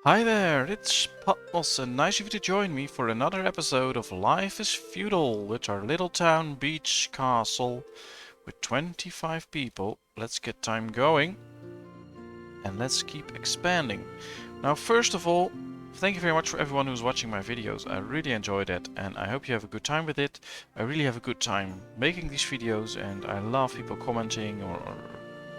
Hi there, it's Patmos and nice of you to join me for another episode of Life is Feudal with our little town beach castle with 25 people. Let's get time going and let's keep expanding. Now first of all, thank you very much for everyone who's watching my videos. I really enjoyed it and I hope you have a good time with it. I really have a good time making these videos and I love people commenting or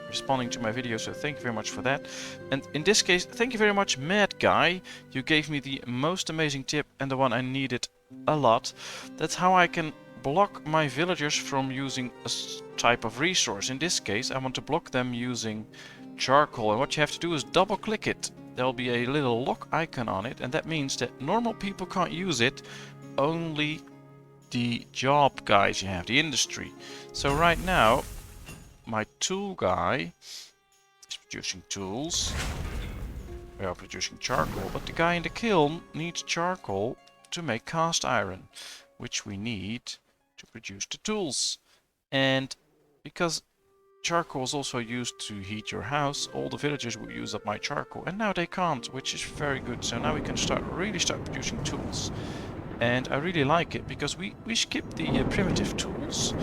responding to my videos, so thank you very much for that. And in this case, thank you very much, Mad Guy. You gave me the most amazing tip and the one I needed a lot. That's how I can block my villagers from using a type of resource. In this case, I want to block them using charcoal, and what you have to do is double click it. There'll be a little lock icon on it, and that means that normal people can't use it, only the job guys you have, the industry. So right now, my tool guy is producing tools. We are producing charcoal, but the guy in the kiln needs charcoal to make cast iron, which we need to produce the tools. And because charcoal is also used to heat your house, all the villagers will use up my charcoal, and now they can't, which is very good. So now we can really start producing tools. And I really like it because we skip the primitive tools.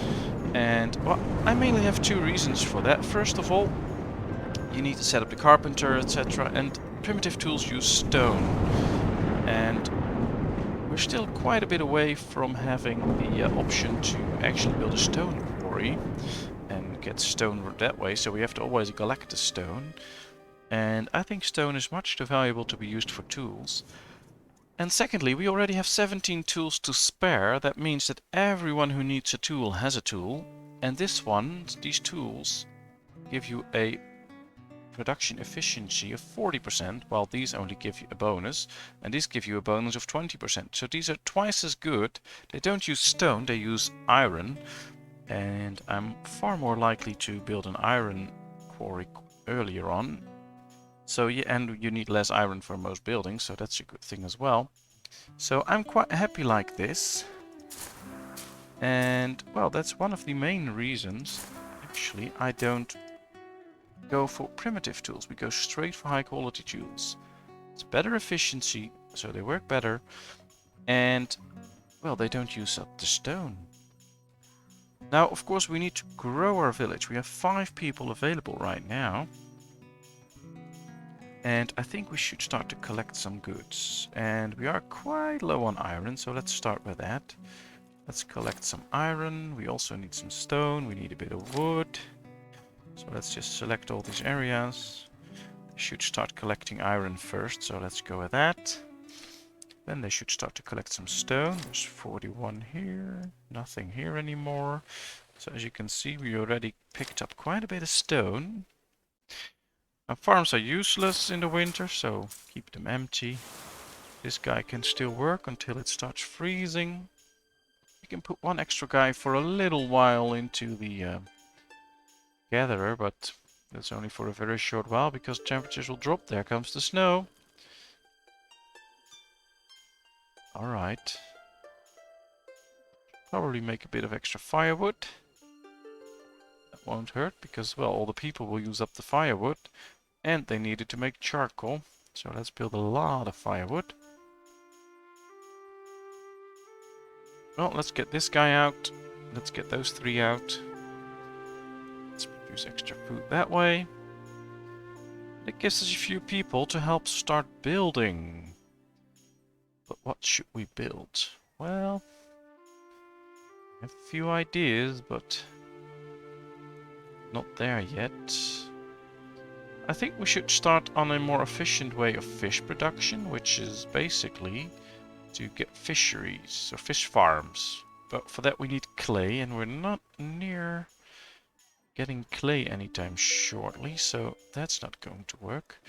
And well, I mainly have two reasons for that. First of all, you need to set up the carpenter, etc. And primitive tools use stone. And we're still quite a bit away from having the option to actually build a stone quarry and get stone that way. So we have to always collect the stone. And I think stone is much too valuable to be used for tools. And secondly, we already have 17 tools to spare. That means that everyone who needs a tool has a tool. And these tools, give you a production efficiency of 40%, while these only give you a bonus. And these give you a bonus of 20%. So these are twice as good. They don't use stone, they use iron. And I'm far more likely to build an iron quarry earlier on. So yeah, and you need less iron for most buildings, so that's a good thing as well. So I'm quite happy like this. And well, that's one of the main reasons actually I don't go for primitive tools. We go straight for high quality tools. It's better efficiency, so they work better. And well, they don't use up the stone. Now, of course, we need to grow our village. We have 5 people available right now. And I think we should start to collect some goods. And we are quite low on iron, so let's start with that. Let's collect some iron. We also need some stone. We need a bit of wood. So let's just select all these areas. They should start collecting iron first, so let's go with that. Then they should start to collect some stone. There's 41 here. Nothing here anymore. So as you can see, we already picked up quite a bit of stone. Farms are useless in the winter, so keep them empty. This guy can still work until it starts freezing. You can put one extra guy for a little while into the gatherer, but that's only for a very short while because temperatures will drop. There comes the snow. Alright. Probably make a bit of extra firewood. That won't hurt because, well, all the people will use up the firewood. And they needed to make charcoal. So let's build a lot of firewood. Well, let's get this guy out. Let's get those 3 out. Let's produce extra food that way. It gives us a few people to help start building. But what should we build? Well, I have a few ideas, but not there yet. I think we should start on a more efficient way of fish production, which is basically to get fisheries, or fish farms. But for that we need clay, and we're not near getting clay anytime shortly, so that's not going to work.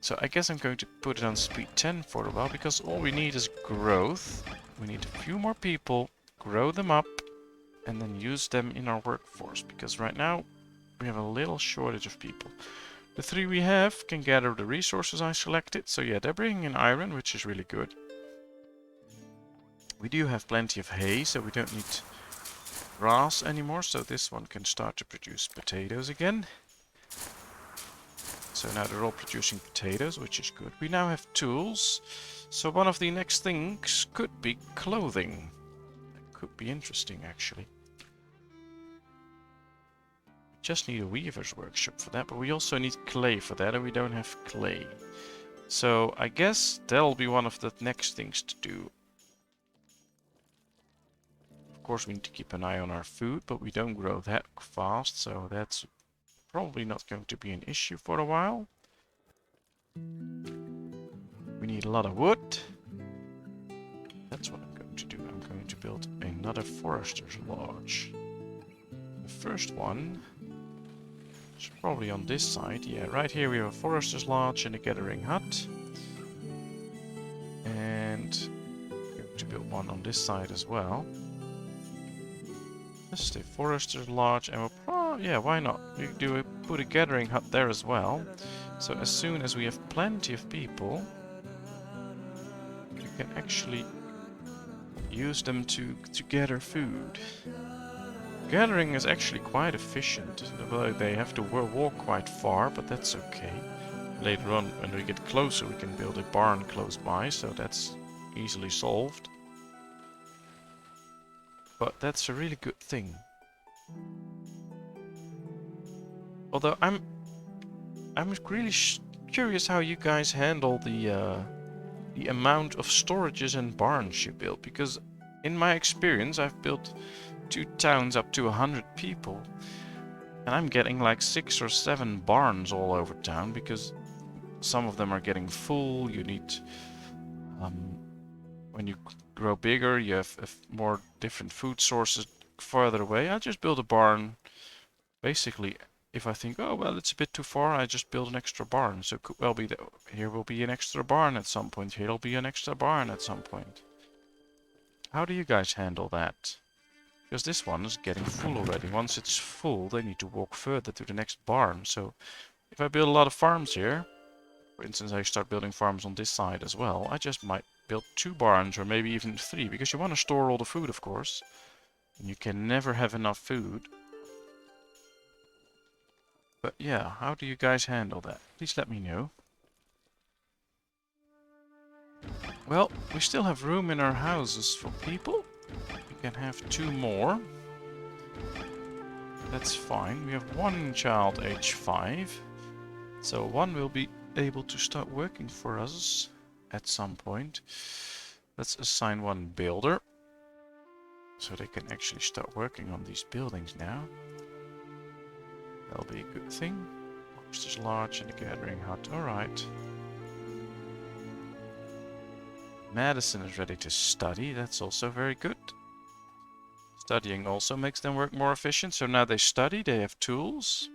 So I guess I'm going to put it on speed 10 for a while, because all we need is growth. We need a few more people, grow them up, and then use them in our workforce, because right now we have a little shortage of people. The 3 we have can gather the resources I selected. So yeah, they're bringing in iron, which is really good. We do have plenty of hay, so we don't need grass anymore. So this one can start to produce potatoes again. So now they're all producing potatoes, which is good. We now have tools. So one of the next things could be clothing. That could be interesting, actually. We just need a weaver's workshop for that, but we also need clay for that, and we don't have clay. So I guess that'll be one of the next things to do. Of course, we need to keep an eye on our food, but we don't grow that fast, so that's probably not going to be an issue for a while. We need a lot of wood. That's what I'm going to do. I'm going to build another forester's lodge. The first one is probably on this side. Yeah, right here we have a forester's lodge and a gathering hut. And I'm going to build one on this side as well. Just a forester's lodge, and yeah, why not? We put a gathering hut there as well. So as soon as we have plenty of people, we can actually use them to gather food. Gathering is actually quite efficient, although they have to walk quite far, but that's okay. Later on, when we get closer, we can build a barn close by, so that's easily solved. But that's a really good thing. Although I'm really curious how you guys handle the amount of storages and barns you build, because in my experience I've built 2 towns up to 100 people, and I'm getting like 6 or 7 barns all over town because some of them are getting full. You need when you grow bigger, you have more different food sources further away. I just build a barn. Basically, if I think, oh well, it's a bit too far, I just build an extra barn. So it could well be that here will be an extra barn at some point. Here will be an extra barn at some point. How do you guys handle that? Because this one is getting full already. Once it's full, they need to walk further to the next barn. So if I build a lot of farms here, for instance, I start building farms on this side as well, I just might build 2 barns or maybe even 3, because you want to store all the food, of course. And you can never have enough food. But yeah, how do you guys handle that? Please let me know. Well, we still have room in our houses for people. We can have 2 more. That's fine. We have 1 child age 5. So 1 will be able to start working for us at some point. Let's assign 1 builder. So they can actually start working on these buildings now. That'll be a good thing. Forester's lodge and a gathering hut. Alright. Madison is ready to study. That's also very good. Studying also makes them work more efficient. So now they study, they have tools.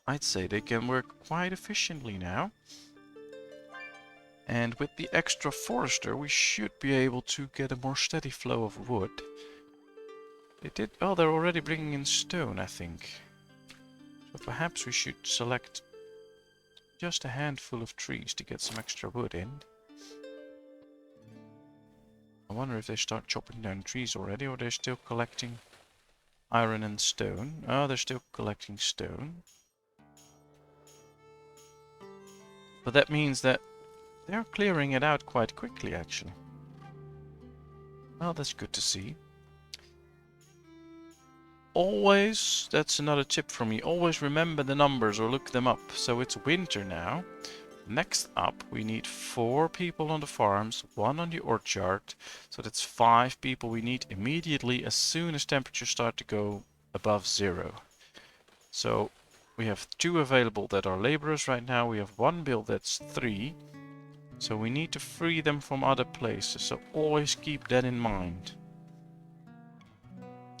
I'd say they can work quite efficiently now. And with the extra forester, we should be able to get a more steady flow of wood. They did. Oh, they're already bringing in stone, I think. So perhaps we should select just a handful of trees to get some extra wood in. I wonder if they start chopping down trees already, or they're still collecting iron and stone. Oh, they're still collecting stone. But that means that they're clearing it out quite quickly, actually. Well, that's good to see. Always, that's another tip from me, always remember the numbers or look them up. So it's winter now. Next up, we need 4 people on the farms, 1 on the orchard. So that's 5 people we need immediately as soon as temperatures start to go above 0. So we have 2 available that are laborers right now. We have 1 build that's 3. So we need to free them from other places. So always keep that in mind.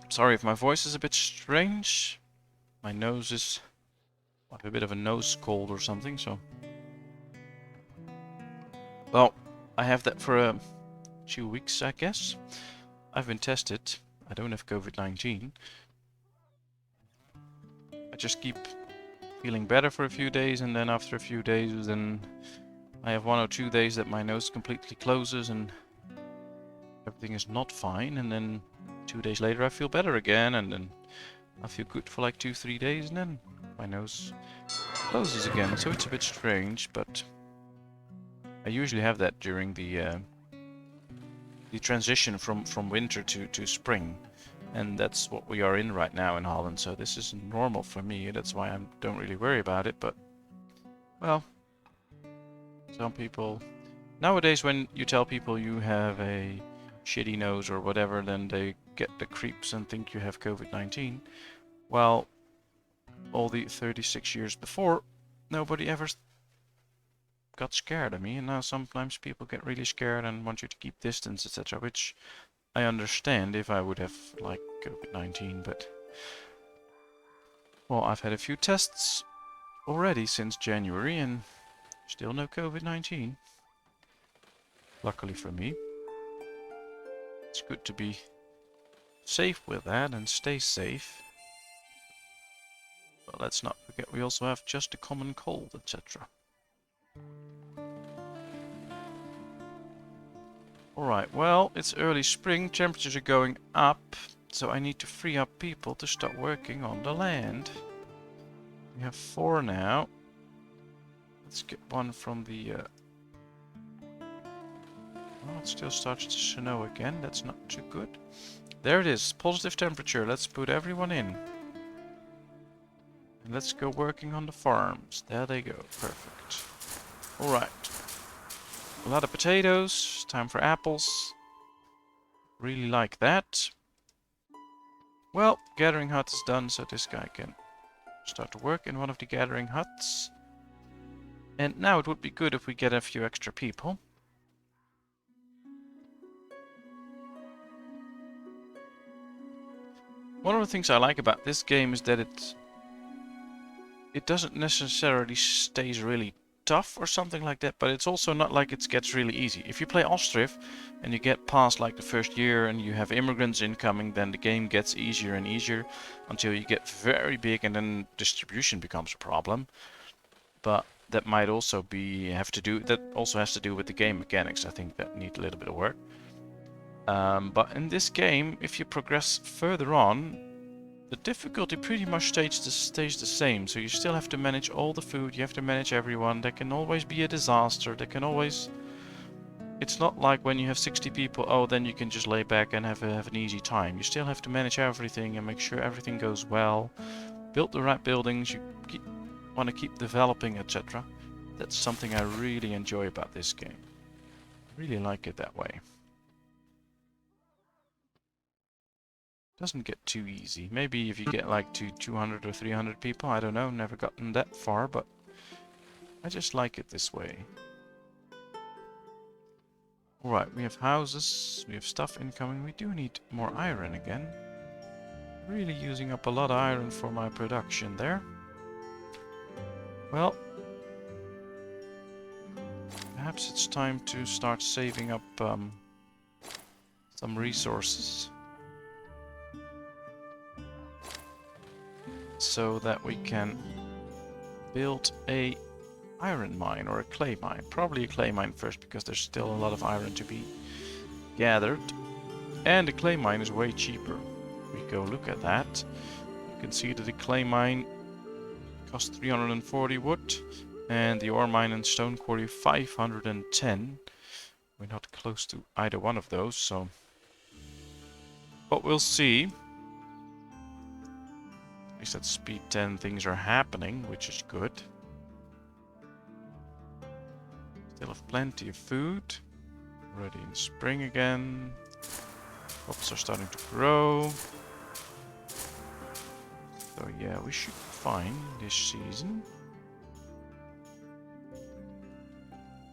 Sorry if my voice is a bit strange. My nose is... I have a bit of a nose cold or something, so... Well, I have that for 2 weeks, I guess. I've been tested. I don't have COVID-19. I just keep feeling better for a few days, and then after a few days, then I have 1 or 2 days that my nose completely closes and everything is not fine, and then 2 days later I feel better again, and then I feel good for like 2-3 days, and then My nose closes again, so it's a bit strange, but I usually have that during the transition from winter to spring. And that's what we are in right now in Holland, so this is normal for me. That's why I don't really worry about it, but, well, some people... Nowadays, when you tell people you have a shitty nose or whatever, then they get the creeps and think you have COVID-19. Well, all the 36 years before, nobody ever got scared of me, and now sometimes people get really scared and want you to keep distance, etc., which I understand if I would have, like, COVID-19, but... Well, I've had a few tests already since January, and still no COVID-19. Luckily for me. It's good to be safe with that and stay safe. But let's not forget we also have just a common cold, etc. Alright, well, it's early spring, temperatures are going up, so I need to free up people to start working on the land. We have 4 now. Let's get one from the... Oh, it still starts to snow again, that's not too good. There it is, positive temperature, let's put everyone in. And let's go working on the farms. There they go, perfect. Alright. A lot of potatoes, time for apples. Really like that. Well, gathering hut is done, so this guy can start to work in one of the gathering huts. And now it would be good if we get a few extra people. One of the things I like about this game is that it doesn't necessarily stays really tough or something like that, but it's also not like it gets really easy. If you play Ostriv and you get past like the first year and you have immigrants incoming, then the game gets easier and easier until you get very big, and then distribution becomes a problem. But that might also that also has to do with the game mechanics. I think that need a little bit of work. But in this game, if you progress further on, the difficulty pretty much stays the same, so you still have to manage all the food, you have to manage everyone, there can always be a disaster, there can always... It's not like when you have 60 people, oh, then you can just lay back and have an easy time. You still have to manage everything and make sure everything goes well, build the right buildings, you want to keep developing, etc. That's something I really enjoy about this game. Really like it that way. Doesn't get too easy. Maybe if you get like to 200 or 300 people, I don't know, never gotten that far, but I just like it this way. Alright, we have houses, we have stuff incoming. We do need more iron again. Really using up a lot of iron for my production there. Well, perhaps it's time to start saving up some resources, so that we can build a iron mine or a clay mine. Probably a clay mine first, because there's still a lot of iron to be gathered. And the clay mine is way cheaper. We go look at that. You can see that the clay mine costs 340 wood, and the ore mine and stone quarry 510. We're not close to either one of those, so... But we'll see. At least at speed 10 things are happening, which is good. Still have plenty of food. Already in spring again. Crops are starting to grow. So yeah, we should be fine this season.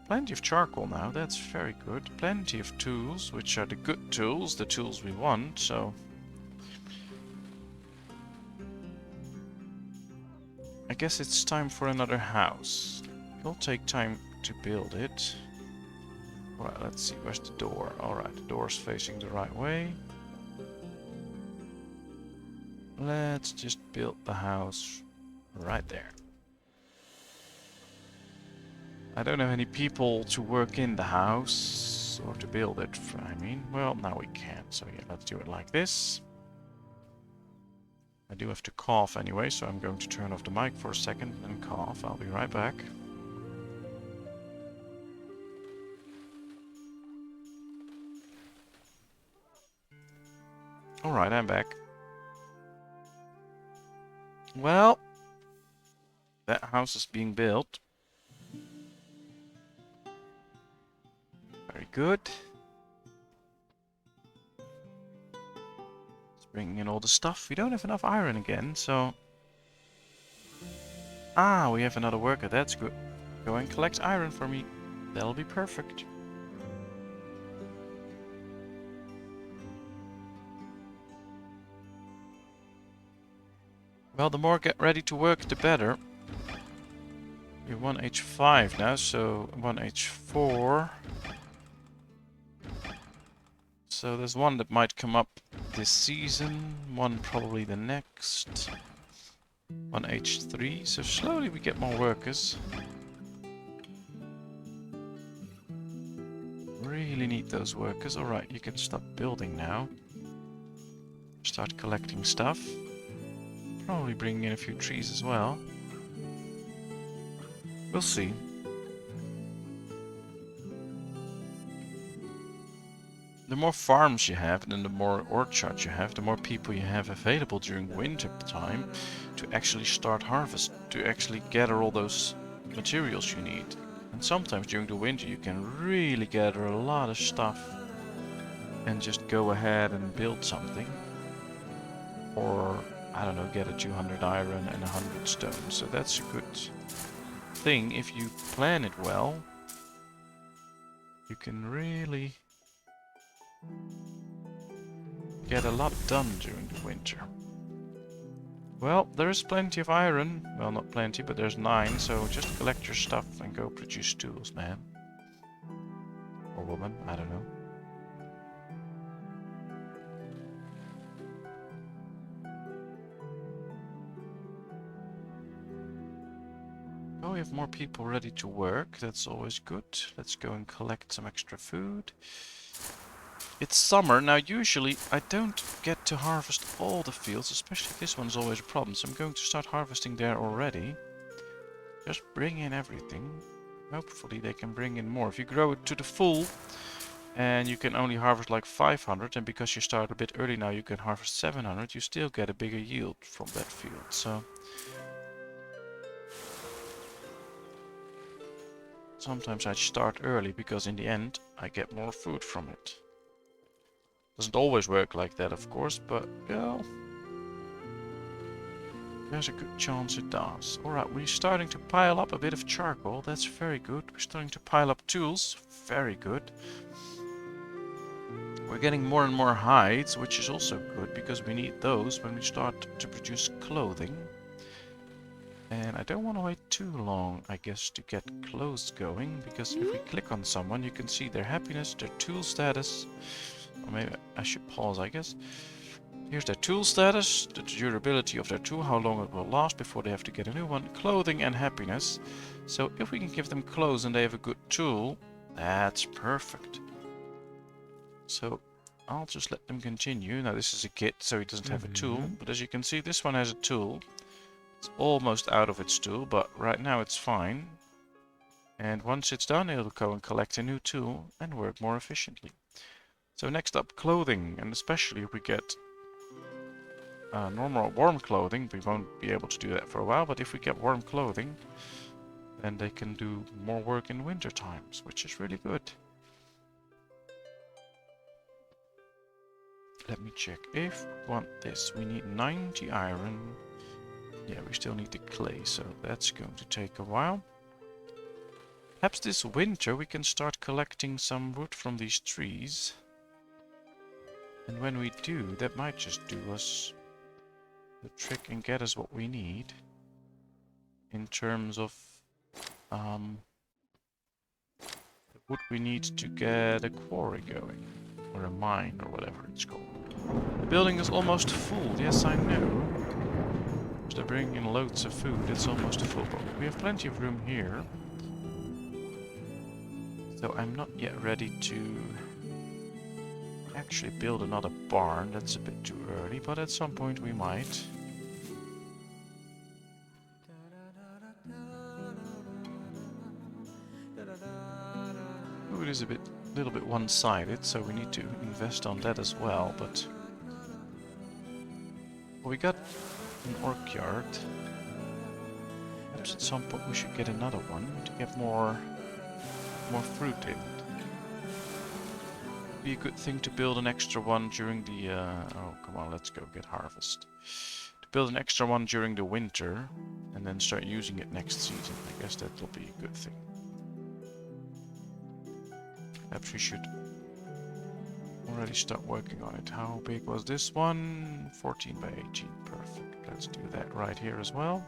Plenty of charcoal now, that's very good. Plenty of tools, which are the good tools, the tools we want, so... I guess it's time for another house. It'll take time to build it. Alright, let's see, where's the door? Alright, the door's facing the right way. Let's just build the house right there. I don't have any people to work in the house, or to build it, I mean. Well, now we can, so yeah, let's do it like this. I do have to cough anyway, so I'm going to turn off the mic for a second and cough. I'll be right back. Alright, I'm back. Well, that house is being built. Very good. Let's bring in all the stuff. We don't have enough iron again, so... Ah, we have another worker. That's good. Go and collect iron for me. That'll be perfect. Well, the more get ready to work, the better. You're 1H5 now, so 1H4. So there's one that might come up this season, one probably the next. 1H3, so slowly we get more workers. Really need those workers. Alright, you can stop building now. Start collecting stuff. Probably bring in a few trees as well. We'll see. The more farms you have, and the more orchards you have, the more people you have available during winter time to actually start harvest, to actually gather all those materials you need. And sometimes during the winter you can really gather a lot of stuff and just go ahead and build something. Or, I don't know, get a 200 iron and 100 stone. So that's a good thing. If you plan it well, you can really get a lot done during the winter. Well, there's plenty of iron. Well, not plenty, but there's 9, so just collect your stuff and go produce tools, man. Or woman, I don't know. Oh, we have more people ready to work. That's always good. Let's go and collect some extra food. It's summer. Now usually I don't get to harvest all the fields, especially this one's always a problem. So I'm going to start harvesting there already. Just bring in everything. Hopefully they can bring in more. If you grow it to the full and you can only harvest like 500, and because you start a bit early now you can harvest 700, you still get a bigger yield from that field. So sometimes I start early because in the end I get more food from it. Doesn't always work like that, of course, but, well, there's a good chance it does. Alright, we're starting to pile up a bit of charcoal. That's very good. We're starting to pile up tools. Very good. We're getting more and more hides, which is also good, because we need those when we start to produce clothing. And I don't want to wait too long, I guess, to get clothes going, because if we click on someone, you can see their happiness, their tool status. Or maybe I should pause, I guess. Here's their tool status, the durability of their tool, how long it will last before they have to get a new one, clothing and happiness. So if we can give them clothes and they have a good tool, that's perfect. So I'll just let them continue. Now this is a kit, so he doesn't have a tool. But as you can see, this one has a tool. It's almost out of its tool, but right now it's fine. And once it's done, it'll go and collect a new tool and work more efficiently. So next up, clothing, and especially if we get normal warm clothing, we won't be able to do that for a while, but if we get warm clothing, then they can do more work in winter times, which is really good. Let me check. If we want this, we need 90 iron. Yeah, we still need the clay, so that's going to take a while. Perhaps this winter we can start collecting some wood from these trees. And when we do, that might just do us the trick and get us what we need in terms of the wood we need to get a quarry going, or a mine, or whatever it's called. The building is almost full, yes I know. They're bringing in loads of food, it's almost full, but we have plenty of room here. So I'm not yet ready to actually build another barn. That's a bit too early, but at some point we might. is a little bit one-sided, so we need to invest on that as well, but... Well, we got an orchard. Perhaps at some point we should get another one to get more fruit in. Be a good thing to build an extra one during the... oh, come on, let's go get harvest. To build an extra one during the winter, and then start using it next season. I guess that will be a good thing. Perhaps we should already start working on it. How big was this one? 14 by 18. Perfect. Let's do that right here as well.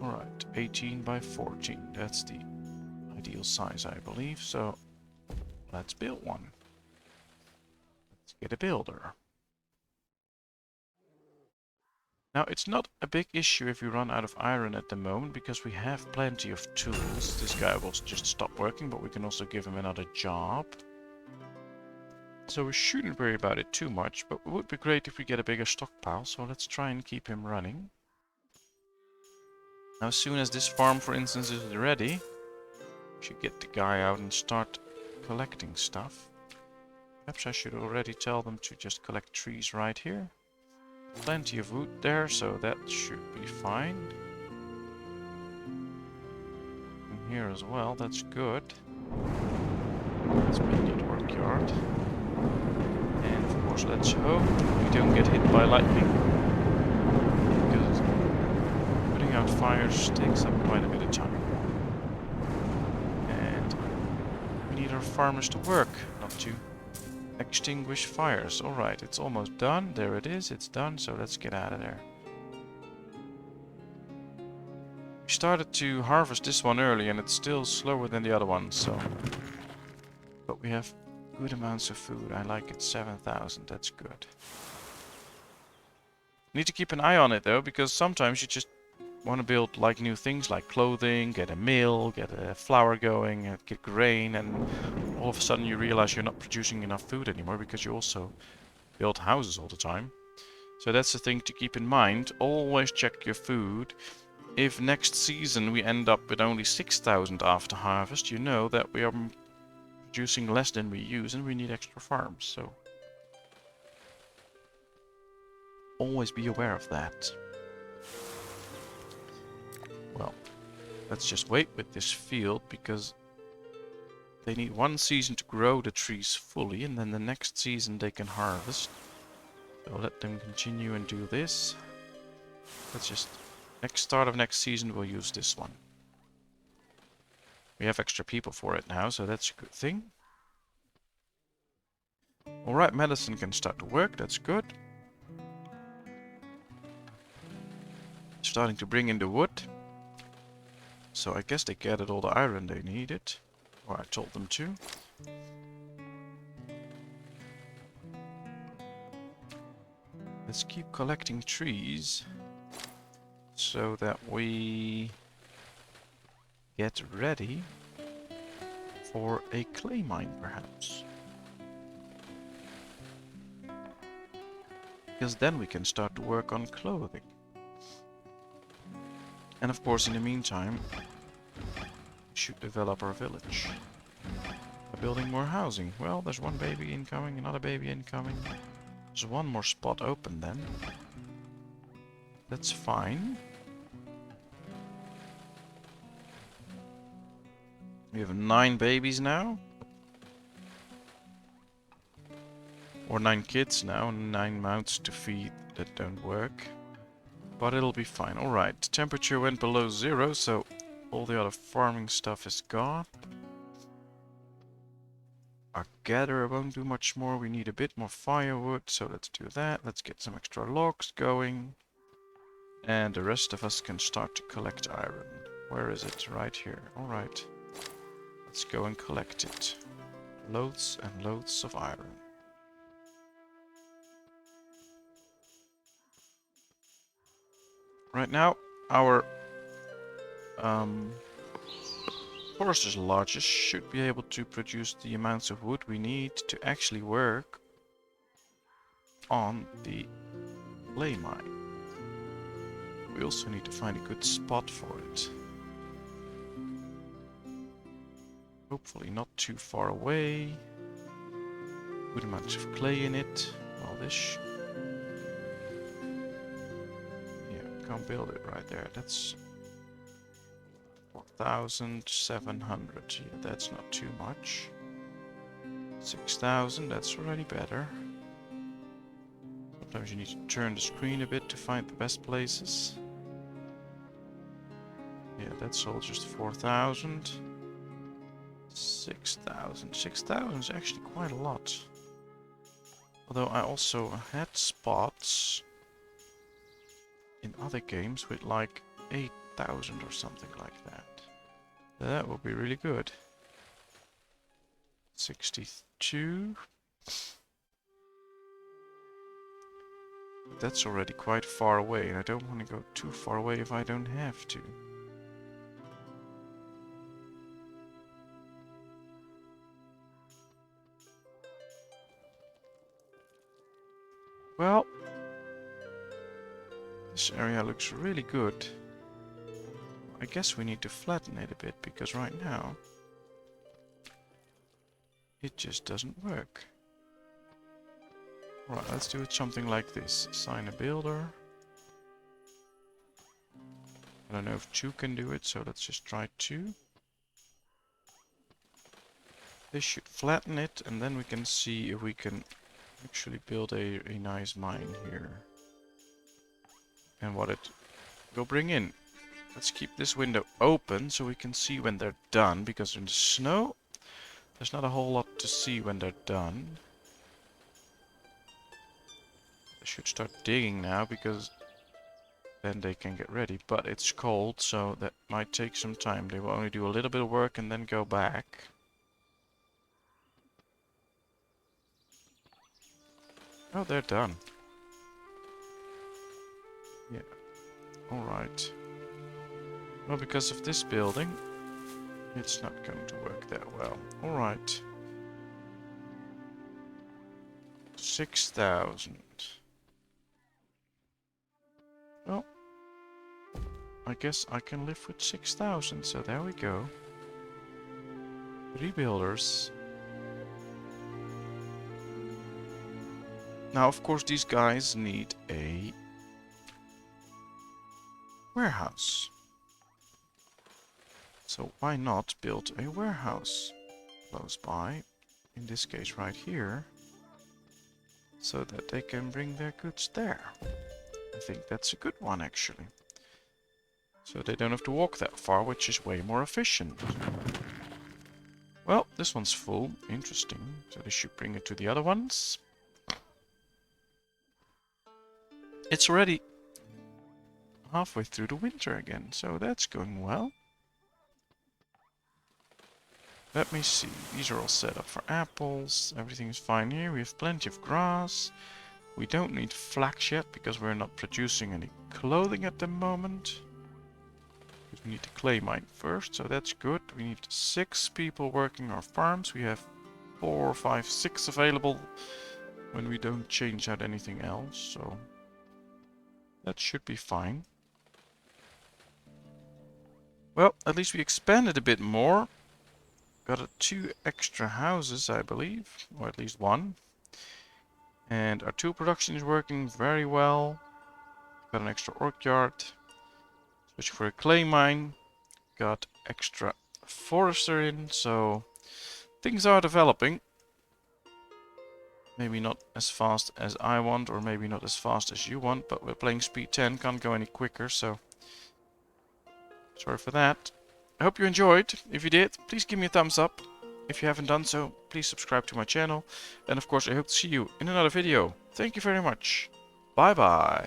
Alright, 18 by 14. That's the ideal size, I believe. So let's build one. Let's get a builder. Now, it's not a big issue if we run out of iron at the moment, because we have plenty of tools. This guy will just stop working, but we can also give him another job. So we shouldn't worry about it too much, but it would be great if we get a bigger stockpile, so let's try and keep him running. Now, as soon as this farm, for instance, is ready, we should get the guy out and start collecting stuff. Perhaps I should already tell them to just collect trees right here. Plenty of wood there, so that should be fine. And here as well, that's good. Let's build an orchard. And of course, let's hope we don't get hit by lightning. Because putting out fires takes up quite a bit of time. And we need our farmers to work, not to extinguish fires. Alright, it's almost done. There it is, it's done, so let's get out of there. We started to harvest this one early and it's still slower than the other one, so... But we have good amounts of food. I like it, 7,000, that's good. Need to keep an eye on it though, because sometimes you just want to build like new things like clothing, get a mill, get a flour going, get grain, and all of a sudden you realize you're not producing enough food anymore because you also build houses all the time. So that's the thing to keep in mind. Always check your food. If next season we end up with only 6,000 after harvest, you know that we are producing less than we use and we need extra farms. So always be aware of that. Well, let's just wait with this field, because they need one season to grow the trees fully, and then the next season they can harvest. So let them continue and do this. Let's just... start of next season we'll use this one. We have extra people for it now, so that's a good thing. Alright, medicine can start to work, that's good. Starting to bring in the wood. So I guess they gathered all the iron they needed. Or I told them to. Let's keep collecting trees. So that we get ready for a clay mine, perhaps. Because then we can start to work on clothing. And of course, in the meantime, we should develop our village. By building more housing. Well, there's one baby incoming, another baby incoming. There's one more spot open then. That's fine. We have 9 babies now. Or 9 kids now, and 9 mouths to feed that don't work. But it'll be fine. Alright, temperature went below 0, so all the other farming stuff is gone. Our gatherer won't do much more. We need a bit more firewood, so let's do that. Let's get some extra logs going. And the rest of us can start to collect iron. Where is it? Right here. Alright. Let's go and collect it. Loads and loads of iron. Right now, our forester's lodges should be able to produce the amounts of wood we need to actually work on the clay mine. we also need to find a good spot for it. Hopefully not too far away. Good amount of clay in it. Well, this... yeah, can't build it right there. That's 4,700. Yeah, that's not too much. 6,000, that's already better. Sometimes you need to turn the screen a bit to find the best places. Yeah, that's all just 4,000. 6,000. 6,000 is actually quite a lot. Although I also had spots in other games with like 8,000 or something like that. That would be really good. 62. That's already quite far away, and I don't want to go too far away if I don't have to. Well, this area looks really good. I guess we need to flatten it a bit, because right now it just doesn't work. Right, let's do it something like this. Assign a builder. I don't know if 2 can do it, so let's just try 2. This should flatten it, and then we can see if we can actually build a nice mine here. And what it will bring in. Let's keep this window open so we can see when they're done, because in the snow there's not a whole lot to see when they're done. I should start digging now, because then they can get ready, but it's cold, so that might take some time. They will only do a little bit of work and then go back. Oh, they're done. Yeah. Alright. Well, because of this building, it's not going to work that well. Alright. 6,000. Well, I guess I can live with 6,000, so there we go. 3 builders. Now, of course, these guys need a warehouse. So why not build a warehouse close by, in this case right here, so that they can bring their goods there. I think that's a good one, actually. So they don't have to walk that far, which is way more efficient. Well, this one's full. Interesting. So they should bring it to the other ones. It's already halfway through the winter again, so that's going well. Let me see. These are all set up for apples. Everything's fine here. We have plenty of grass. We don't need flax yet because we're not producing any clothing at the moment. We need the clay mine first, so that's good. We need 6 people working our farms. We have 4, 5, 6 available when we don't change out anything else, so that should be fine. Well, at least we expanded a bit more. Got 2 extra houses, I believe, or at least 1. And our tool production is working very well. Got an extra orc yard. Especially for a clay mine. Got extra forester in, so things are developing. Maybe not as fast as I want, or maybe not as fast as you want, but we're playing speed 10, can't go any quicker, so sorry for that. I hope you enjoyed. If you did, please give me a thumbs up. If you haven't done so, please subscribe to my channel. And of course, I hope to see you in another video. Thank you very much. Bye bye.